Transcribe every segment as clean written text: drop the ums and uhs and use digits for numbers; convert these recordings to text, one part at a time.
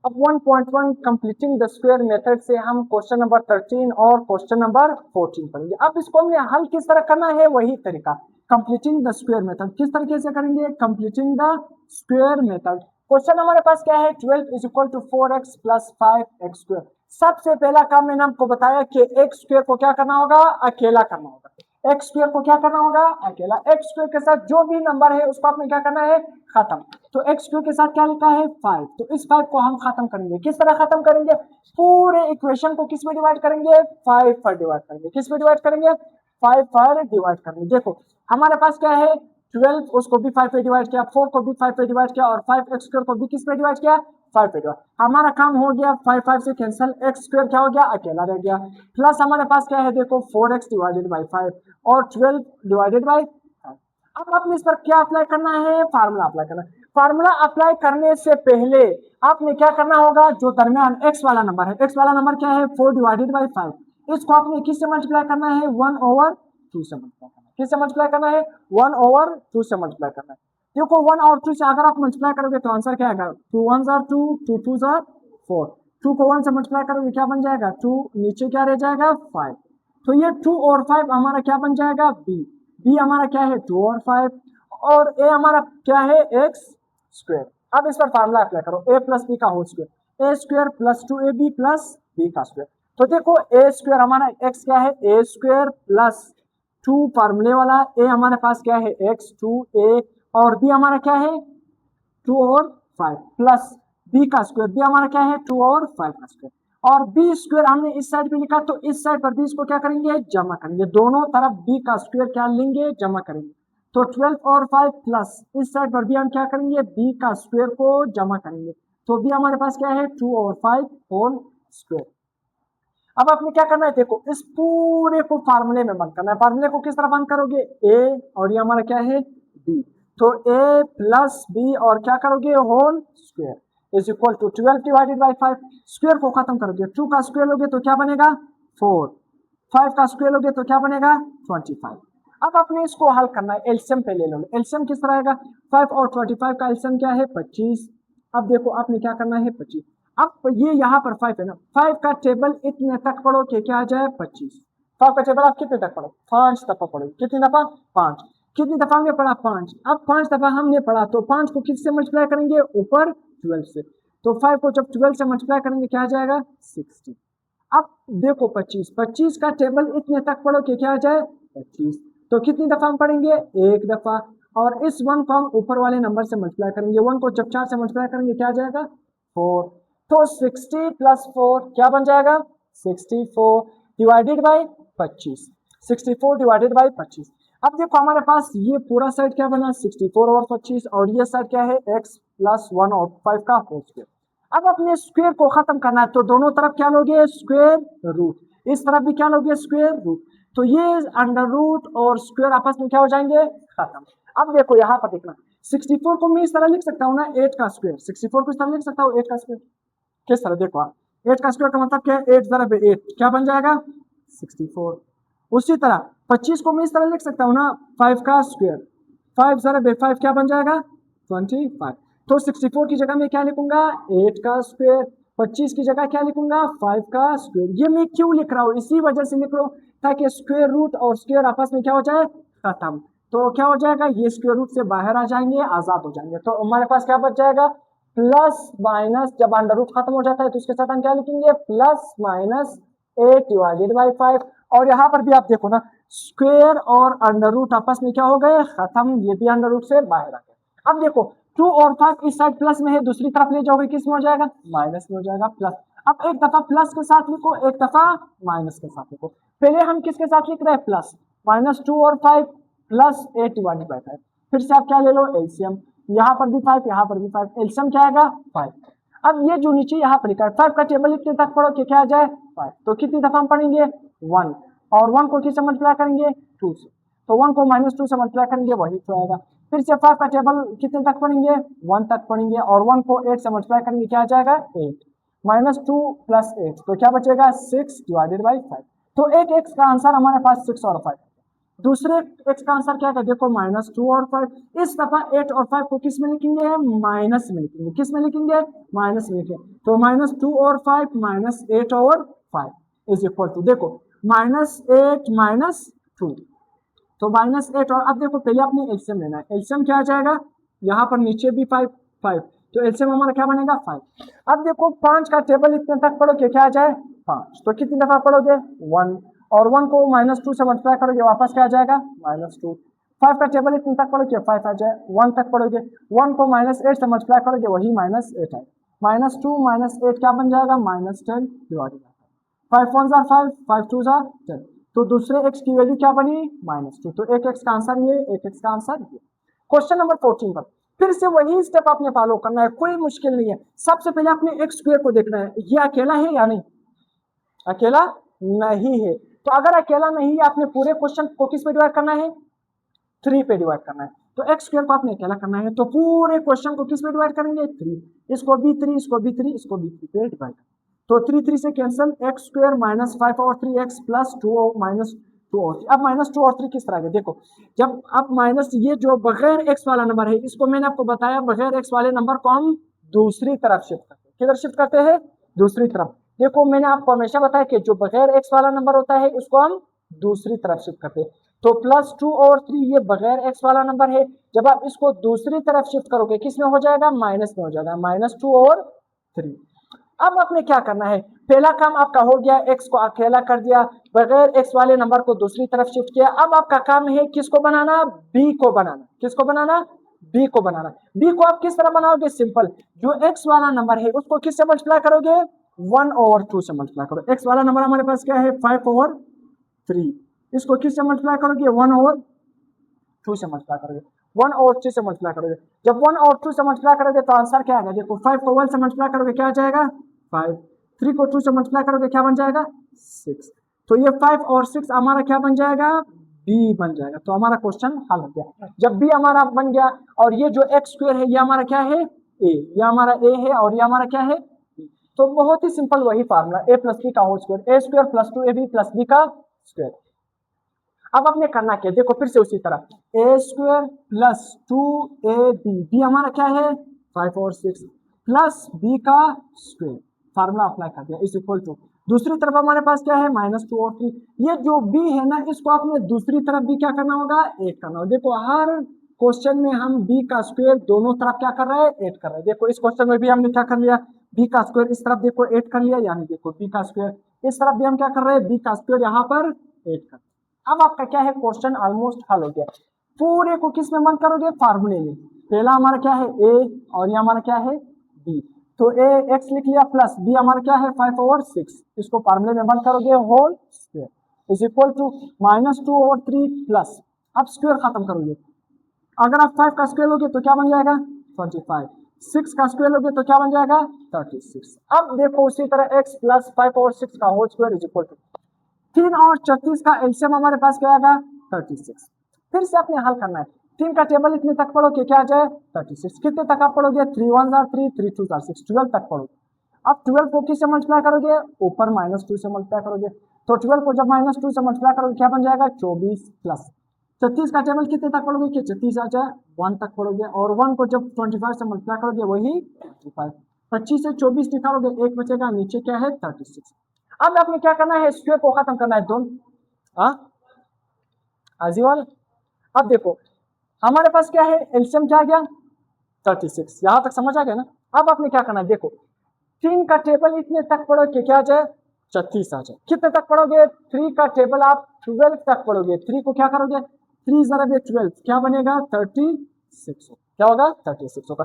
अब 1.1 completing the square method से हम क्वेश्चन नंबर 13 और क्वेश्चन नंबर 14 पढ़ेंगे। अब इसको हमें हल किस तरह करना है, वही तरीका कंप्लीटिंग द स्क्वायर मेथड। किस तरीके से करेंगे, completing the square method. Question हमारे पास क्या है, 12 is equal to 4x plus 5x square. सबसे पहला काम मैंने आपको बताया कि x स्क्वायर को क्या करना होगा, अकेला करना होगा। एक्स स्क्वायर को क्या करना होगा, अकेला। एक्स स्क्वायर के साथ जो भी नंबर है उसको आपने क्या करना है, खत्म। तो एक्स स्क्वायर के साथ क्या लिखा है, 5। तो इस 5 को हम खत्म करेंगे। किस तरह खत्म करेंगे, पूरे इक्वेशन को किस में डिवाइड करेंगे, 5 पर डिवाइड करेंगे। किस में डिवाइड करेंगे, 5 पर डिवाइड करेंगे। देखो हमारे पास क्या है, 12, उसको भी 5 पे डिवाइड किया, 4 को भी 5 पे डिवाइड किया और 5 एक्स स्क्वायर को भी किस पे डिवाइड किया, 5 पे डिवाइड। हमारा काम हो गया, 5 5 से कैंसिल, एक्स स्क्वायर क्या हो गया, अकेला रह गया। प्लस हमारे पास क्या है, देखो 4x डिवाइडेड बाई 5 और 12 डिवाइडेड बाई 5। अब आपने इस पर क्या अप्लाई करना है, फार्मूला अप्लाई करना है। फार्मूला अप्लाई करने से पहले आपने क्या करना होगा, जो दरमियान x वाला नंबर है, x वाला नंबर क्या है, 4 डिवाइडेड बाई 5, इसको आपने किससे मल्टीप्लाई करना है, 1/2 से मल्टीप्लाई करना है। किससे मल्टीप्लाई करना है, 1/2 से मल्टीप्लाई करना है। देखो 1 और 2 से अगर आप मल्टीप्लाई करोगे तो आंसर क्या आएगा, 2 1 जार 2, 2 2 जार 4। 2 को 1 से मल्टीप्लाई करोगे क्या बन जाएगा, 2, नीचे क्या रह जाएगा, 5। तो ये 2 और 5 हमारा क्या बन जाएगा, बी हमारा क्या है, 2 और 5, और ए हमारा क्या है, एक्स स्क्वायर। अब इस पर फार्मूला अप्लाई करो, ए प्लस बी का whole square, A square plus 2ab plus B का स्क्वायर। तो देखो ए स्क्वायर हमारा एक्स क्या है, ए स्क्वायर प्लस 2 फार्मूले वाला, ए हमारे पास क्या है, एक्स 2a, और बी हमारा क्या है, 2 और 5 प्लस बी का स्क्वायर, बी हमारा क्या है, 2 और 5 का स्क्वायर। और बी स्क्वायर हमने इस साइड पे लिखा, तो इस साइड पर बी को क्या करेंगे, जमा करेंगे। दोनों तरफ बी का स्क्वायर क्या लेंगे, जमा करेंगे। तो 12 और 5 प्लस इस साइड पर भी हम क्या करेंगे, बी का स्क्वायर को जमा करेंगे। तो बी हमारे पास क्या है, 2 और 5 होल स्क्वायर। अब आपने क्या करना है, देखो इस पूरे को फार्मूले में बंद करना है। फार्मूले को किस तरह बंद करोगे, ए और ये हमारा क्या है, बी। तो ए प्लस बी और क्या करोगे, whole square is equal to 12 divided by 5। Square को खत्म करोगे, 2 का स्क्वायर लोगे तो क्या बनेगा, 4। 5 का स्क्वायर लोगे तो क्या बनेगा, 25। अब आपने इसको हल करना है, एलसीएम पे ले लो। एलसीएम किस तरह आएगा, 5 और 25 का एलसीएम क्या है, 25। अब देखो आपने क्या करना है, 25। अब ये यहाँ पर 5 है ना, 5 का टेबल इतने तक पढ़ो कि क्या आ जाए, 25। 5 का टेबल आप कितने तक पढ़ो, 5 दफा पढ़ो। कितनी दफा, 5। कितनी दफा हमने पढ़ा, 5। अब 5 दफा हमने पढ़ा तो 5 को किससे मल्टीप्लाई करेंगे, ऊपर 12 से। तो 5 को जब 12 से मल्टीप्लाई करेंगे क्या आ जाएगा, 60। अब देखो 25, 25 का टेबल इतने तक पढ़ो कि क्या आ जाए, 25। तो कितनी दफा हम पढ़ेंगे, एक दफा। और इस 1 को हम ऊपर वाले नंबर से मल्टीप्लाई करेंगे। 1 को जब 4 से मल्टीप्लाई करेंगे क्या आ जाएगा, 4। तो 60 प्लस 4 क्या बन जाएगा, 64 डिवाइडेड बाई 25। 64 divided by 25। अब देखो हमारे पास ये पूरा साइड क्या बना, 64 और 25, और ये साइड क्या है, x प्लस 1 और 5 का होल स्क्वायर। अब अपने स्क्वायर को खत्म करना है, तो दोनों तरफ क्या लोगे, स्क्वायर रूट। इस तरफ भी क्या लोगे, स्क्वायर रूट। तो ये अंडर रूट और स्क्वायर आपस में क्या हो जाएंगे, खत्म। अब देखो यहाँ पर देखना, 64 को मैं इस तरह लिख सकता हूँ ना, 8 का स्क्वायर। 64 को इस तरह लिख सकता हूँ, 8 का स्क्वायर। किस तरह, देखो 8 का स्क्वायर का मतलब क्या है, 8 ज़रब 8 क्या बन जाएगा, 64। उसी तरह 25 को मैं इस तरह लिख सकता हूँ ना, 5 का स्क्वायर। 5 ज़रब 5 क्या बन जाएगा, 25। तो 64 की जगह मैं क्या लिखूंगा, 8 का स्क्वायर। 25 की जगह क्या लिखूंगा, 5 का स्क्वायर। ये मैं क्यों लिख रहा हूँ, इसी वजह से लिख रहा हूँ ताकि स्क्वायर रूट और स्क्वायर आपस में क्या हो जाए, खत्म। तो क्या हो जाएगा, ये स्क्वायर रूट से बाहर आ जाएंगे, आजाद हो जाएंगे। तो हमारे पास क्या बच जाएगा, प्लस माइनस, जब अंडर रूट खत्म हो जाता है तो इसके साथ हम क्या लिखेंगे, प्लस माइनस 8 डिवाइडेड बाई 5। और यहाँ पर भी आप देखो ना, स्क्वायर और अंडर रूट आपस में क्या हो गए, खत्म। ये भी अंडर रूट से बाहर आ गए। अब देखो 2 और 5 इस साइड प्लस में है, दूसरी तरफ ले जाओगे किस में हो जाएगा, माइनस में हो जाएगा, प्लस। अब एक दफा प्लस के साथ लिखो, एक दफा माइनस के साथ लिखो। पहले हम किसके साथ लिख रहे हैं, प्लस। -2 और 5 प्लस 8 डिवाइडेड बाई 5। फिर से आप क्या ले लो, एलसीएम। यहाँ पर भी 5, यहाँ पर भी 5, एलसीएम क्या आएगा, 5। अब ये जो नीचे यहाँ पर लिखा है 5 का टेबल इतने तक पढ़ो कि क्या आ जाए, 5। तो कितनी दफा हम पढ़ेंगे, 1। और 1 को किससे मल्टीप्लाई करेंगे, 2 से। तो 1 को -2 से मल्टीप्लाई करेंगे, वही तो आएगा। फिर से 5 का टेबल कितने तक पढ़ेंगे, 1 तक पढ़ेंगे, और 1 को 8 से मल्टीप्लाई करेंगे, क्या आ जाएगा, 8। -2 प्लस 8 तो क्या बचेगा, 6 डिवाइडेड बाई 5। तो एक एक्स का आंसर हमारे पास 6 और 5। दूसरे एक्स का आंसर क्या है, देखो -2 और 5। इस दफा 8 और 5 को किस में लिखेंगे, माइनस में लिखेंगे। किस में लिखेंगे, माइनस में लिखेंगे। तो -2 और 5 -8 और 5 इज इक्वल टू, देखो -8 -2, तो -8 और, अब देखो पहले आपने एलसीएम लेना है। एलसीएम क्या आ जाएगा, यहाँ पर नीचे भी 5 5, तो एलसीएम हमारा क्या बनेगा 5। अब देखो 5 का टेबल इतने तक पढ़ोगे क्या आ जाए 5, तो कितनी दफा पढ़ोगे 1, और 1 को -2 से मल्टीप्लाई करोगे वापस क्या आ जाएगा -2। 5 का टेबल इतने तक पढ़ोगे 5 आ जाए, 1 तक पढ़ोगे, 1 को -8 से मल्टीप्लाई करोगे वही -8 है, -2 -8 क्या बन जाएगा -10 डिवाइडेड बाय 5 1 5 5 2 10। तो दूसरे x की वैल्यू क्या बनी -2। तो एक x का आंसर ये, एक x का आंसर ये। क्वेश्चन नंबर 14 पर फिर से वही स्टेप आपने फॉलो करना है, कोई मुश्किल नहीं है। सबसे पहले आपने x स्क्वायर को देखना है, ये अकेला है या नहीं, अकेला नहीं है। तो अगर अकेला नहीं है, आपने पूरे क्वेश्चन को किस पे डिवाइड करना है, 3 पे डिवाइड करना है। तो x स्क्वायर को आपने अकेला करना है, तो पूरे क्वेश्चन को किस पे डिवाइड करेंगे 3, इसको भी 3, इसको भी 3, इसको भी 3 पे डिवाइड। तो 3 3 से कैंसिल, एक्स स्क्वायर -5 और 3x प्लस 2 -2 और 3। अब -2 और 3 किस तरह के, देखो जब आप माइनस, ये जो बगैर x वाला नंबर है, इसको मैंने आपको बताया बगैर x वाले नंबर को हम दूसरी तरफ शिफ्ट करते हैं। किधर शिफ्ट करते हैं, दूसरी तरफ। देखो मैंने आपको हमेशा बताया कि जो बगैर x वाला नंबर होता है उसको हम दूसरी तरफ शिफ्ट करते हैं। तो +2 और 3 ये बगैर x वाला नंबर है, जब आप इसको दूसरी तरफ शिफ्ट करोगे किस में हो जाएगा, माइनस में हो जाएगा, -2 और 3। अब आपने क्या करना है, पहला काम आपका हो गया, x को अकेला कर दिया, बगैर x वाले नंबर को दूसरी तरफ शिफ्ट किया। अब आपका काम है किसको बनाना, b को बनाना। किसको बनाना, b को बनाना। b को आप किस तरह बनाओगे, सिंपल, जो x वाला नंबर है उसको किससे मल्टीप्लाई करोगे, 1/2 से मल्टीप्लाई करो। x वाला नंबर हमारे पास क्या है 5/3, इसको किससे मल्टीप्लाई करोगे 1/2 से मल्टीप्लाई करोगे, 1/3 से मल्टीप्लाई करोगे। जब 1/2 से मल्टीप्लाई करोगे तो आंसर क्या आएगा, देखो 5 को 1 से मल्टीप्लाई करोगे क्या आ जाएगा 5, 3 को 2 से मल्टीप्लाई करोगे क्या बन जाएगा 6। तो ये 5 और 6 हमारा क्या बन जाएगा, बी बन जाएगा। तो हमारा क्वेश्चन हल हो गया। जब बी हमारा बन गया, और ये जो एक्स स्क्वायर है ये हमारा क्या है ए, ये हमारा ए है, और ये हमारा क्या है बी। तो बहुत ही सिंपल वही फार्मूला, ए प्लस बी का whole square, A square plus 2ab plus B का स्क्वायर। अब आपने करना क्या, देखो फिर से उसी तरह ए स्क्वायर प्लस 2ab, बी हमारा क्या है 5 और 6 प्लस बी का स्क्वायर, फार्मूला अप्लाई कर दिया, इज इक्वल टू, दूसरी तरफ हमारे पास क्या है -2 और 3। ये जो b है ना, इसको आपने दूसरी तरफ भी क्या करना होगा, ऐड करना होगा। देखो हर क्वेश्चन में हम b का स्क्वायर दोनों तरफ क्या कर रहे हैं, ऐड कर रहे हैं। देखो इस क्वेश्चन में भी हमने क्या कर लिया, b का स्क्वायर इस तरफ देखो ऐड कर लिया, यानी देखो b का स्क्वायर इस तरफ भी हम क्या कर रहे हैं, b का स्क्वायर यहाँ पर ऐड कर। अब आपका क्या है, क्वेश्चन ऑलमोस्ट हल हो गया। पूरे को किस में बंद करोगे, फार्मूले में। पहला हमारा क्या है a, और ये हमारा क्या है b। तो a x लिख लिया प्लस b हमारा क्या है 5 और 6, इसको फार्मूले में बंद करोगे whole square is equal to -2 और 3 प्लस, अब स्क्वायर खत्म करोगे। अगर आप 5 का स्क्वायर लोगे तो क्या बन जाएगा 25, 6 का स्क्वायर लोगे तो क्या बन जाएगा 36। अब देखो उसी तरह x प्लस 5 और 6 का whole square is equal to 3 और 36 का एलसीएम हमारे पास क्या आएगा 36। फिर से आपने हल करना है, 3 का टेबल इतने तक पढ़ोगे क्या आ जाए 36, कितने तक आप पढ़ोगे 3 1 3 3 2 6, 12 तक पढ़ोगे। अब 12 को किससे मल्टीप्लाई करोगे, ऊपर -2 से मल्टीप्लाई करोगे। तो 12 को जब -2 से मल्टीप्लाई करोगे क्या बन जाएगा 24 प्लस 36 का टेबल कितने तक पढ़ोगे कि 36 आ जाए 1 तक पढ़ोगे, और 1 को जब 25 से मल्टीप्लाई करोगे वही 25, 25 से 24 निकालोगे, एक बचेगा, नीचे क्या है 36। अब आपने क्या करना है, स्क्वायर को खत्म करना है दोनों, आजीवाल। अब देखो हमारे पास क्या है, एलसीएम क्या आ गया 36, यहां तक समझ आ गया ना। अब आपने क्या करना है, देखो 3 का टेबल इतने तक पढ़ो कि क्या आ जाए 36 आ जाए। कितने तक पढ़ोगे, 3 का टेबल आप 12 तक पढ़ोगे, 3 को क्या करोगे 3 जरा 12 क्या बनेगा 36, क्या होगा 36 होगा।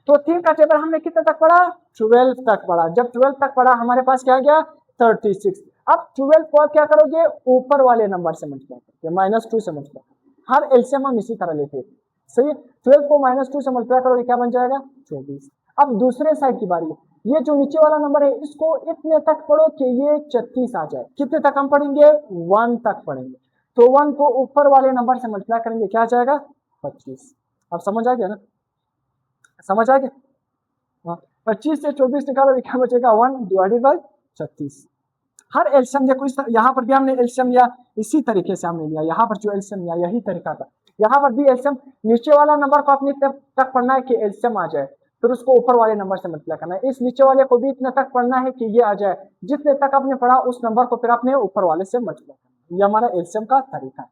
तो 3 का टेबल हमने कितने तक पढ़ा 12 तक पढ़ा, जब 12 तक पढ़ा हमारे पास क्या आ गया 36। अब 12 को आप क्या करोगे, ऊपर वाले नंबर से मल्टीप्लाई करके -2 से मल्टीप्लाई, हर एलसीएम हम इसी तरह लेते हैं, सही है। 12 को -2 से मल्टीप्लाई करोगे क्या बन जाएगा 24। अब दूसरे साइड की बारी है, ये जो नीचे वाला नंबर है इसको इतने तक पढ़ो कि ये 36 आ जाए। कितने तक हम पढ़ेंगे 1 तक पढ़ेंगे, तो 1 को ऊपर वाले नंबर से मल्टीप्लाई करेंगे क्या आ जाएगा 25। अब समझ आ गया ना, समझ आ गया। 25 से 24 निकालोगे क्या बचेगा 1 डिवाइडेड बाई 36। हर एल्शियम देखो इस यहाँ पर भी हमने एल्शियम लिया, इसी तरीके से हमने लिया, यहाँ पर जो एल्शियम लिया यही तरीका था, यहाँ पर भी एल्शियम, नीचे वाला नंबर को अपनी तक पढ़ना है कि एल्शियम आ जाए, फिर उसको ऊपर वाले नंबर से मल्टीप्लाई करना है, इस नीचे वाले को भी इतने तक पढ़ना है कि ये आ जाए, जितने तक आपने पढ़ा उस नंबर को फिर आपने ऊपर वाले से मल्टीप्लाई करना है। ये हमारा एल्शियम का तरीका है।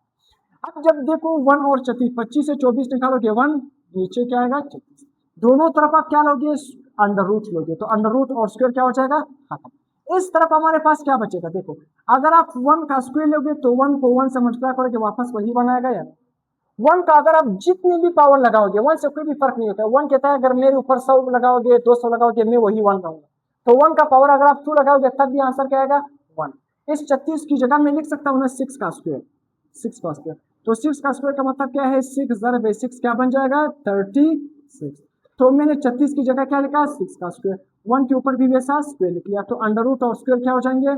अब जब देखो 1 और 36, 25 से 24 निकालोगे 1, नीचे क्या आएगा 36, दोनों तरफ आप क्या लोगे, अंडर रूट लोगे, तो अंडर रूट और स्क्वायर क्या हो जाएगा खत्म। इस तरफ हमारे पास क्या बचेगा, देखो अगर आप 1 का स्क्वायर लोगे तो 1 को 1 से मल्टीप्लाई करोगे वापस वही बनाएगा यार, 1 का अगर आप जितनी भी पावर लगाओगे 1 से कोई भी फर्क नहीं होता है, 1 कहता है अगर मेरे ऊपर 100 लगाओगे 200 लगाओगे मैं वही 1 लाऊंगा, तो 1 का पावर अगर आप 2 लगाओगे तब भी आंसर क्या आएगा 1। इस 36 की जगह मैं लिख सकता हूँ ना 6 का स्क्वायर, 6 का स्क्वायर, तो 6 का स्क्वायर का मतलब क्या है, 6 × 6 क्या बन जाएगा 36, तो मैंने 36 की जगह क्या लिखा 6 का स्क्वायर, 1 के ऊपर भी वैसा स्क्वायर लिख लिया, तो अंडर रूट और स्क्वायर क्या हो जाएंगे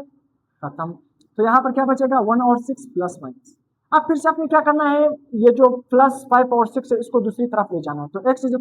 खत्म। तो यहाँ पर क्या बचेगा 1 और 6 प्लस माइनस। अब फिर से आपने क्या करना है, ये जो +5 और 6 है इसको दूसरी तरफ ले जाना है, तो x =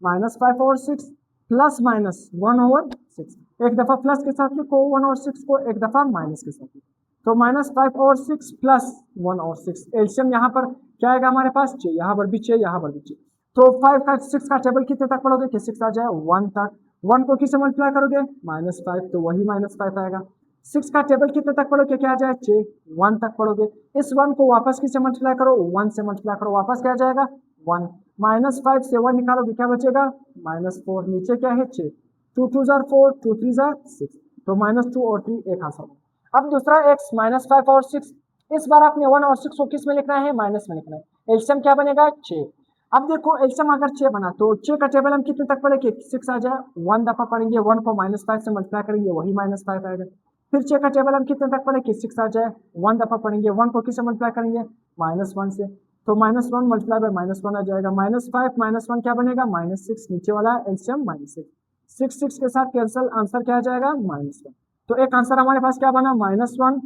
-5 और 6 प्लस माइनस 1 और 6, एक दफा प्लस के साथ लिखो 1 और 6 को, एक दफा माइनस के साथ लिखो, तो -5 और 6 प्लस 1 और 6, एलसीएम यहाँ पर क्या आएगा हमारे पास 6, यहाँ पर भी 6, यहाँ पर भी 6, तो 5 का 6 का टेबल कितने तक पढ़ोगे कि 6 आ जाए 1 तक, 1 को किससे मल्टीप्लाई करोगे -5, तो वही -5 आएगा, 6 का टेबल कितने तक पढ़ोगे क्या आ जाए 6, 1 तक पढ़ोगे, इस 1 को वापस किससे मल्टीप्लाई करो 1 से मल्टीप्लाई करो, वापस क्या आ जाएगा 1, -5 से 1 निकालोगे क्या बचेगा -4, नीचे क्या है 6, 2 2 जार 4, 2 3 जार 6, तो -2 और 3 एक आंसर। अब दूसरा x -5 और 6, इस बार आपने 1 और 6 को किस में लिखना है माइनस में लिखना है, एलसीएम क्या बनेगा 6। अब देखो एलसीएम अगर 6 बना तो 6 का टेबल हम कितने तक पढ़ेंगे 6 आ जाए, 1 दफा पढ़ेंगे, 1 को -5 से मल्टीप्लाई करेंगे वही -5 आएगा, फिर 6 का टेबल हम कितने तक पढ़ेंगे 6 आ जाए, 1 दफा पढ़ेंगे, 1 को किससे मल्टीप्लाई करेंगे -1 से, तो -1 मल्टीप्लाई बाय -1 आ जाएगा, -5 -1 क्या बनेगा -6, नीचे वाला एलसीएम -6, 6 के साथ कैंसिल, आंसर क्या आ जाएगा -1, तो एक आंसर हमारे पास क्या बना -1,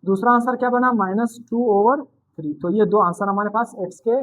दूसरा आंसर क्या बना -2/3, तो ये दो आंसर हमारे पास x के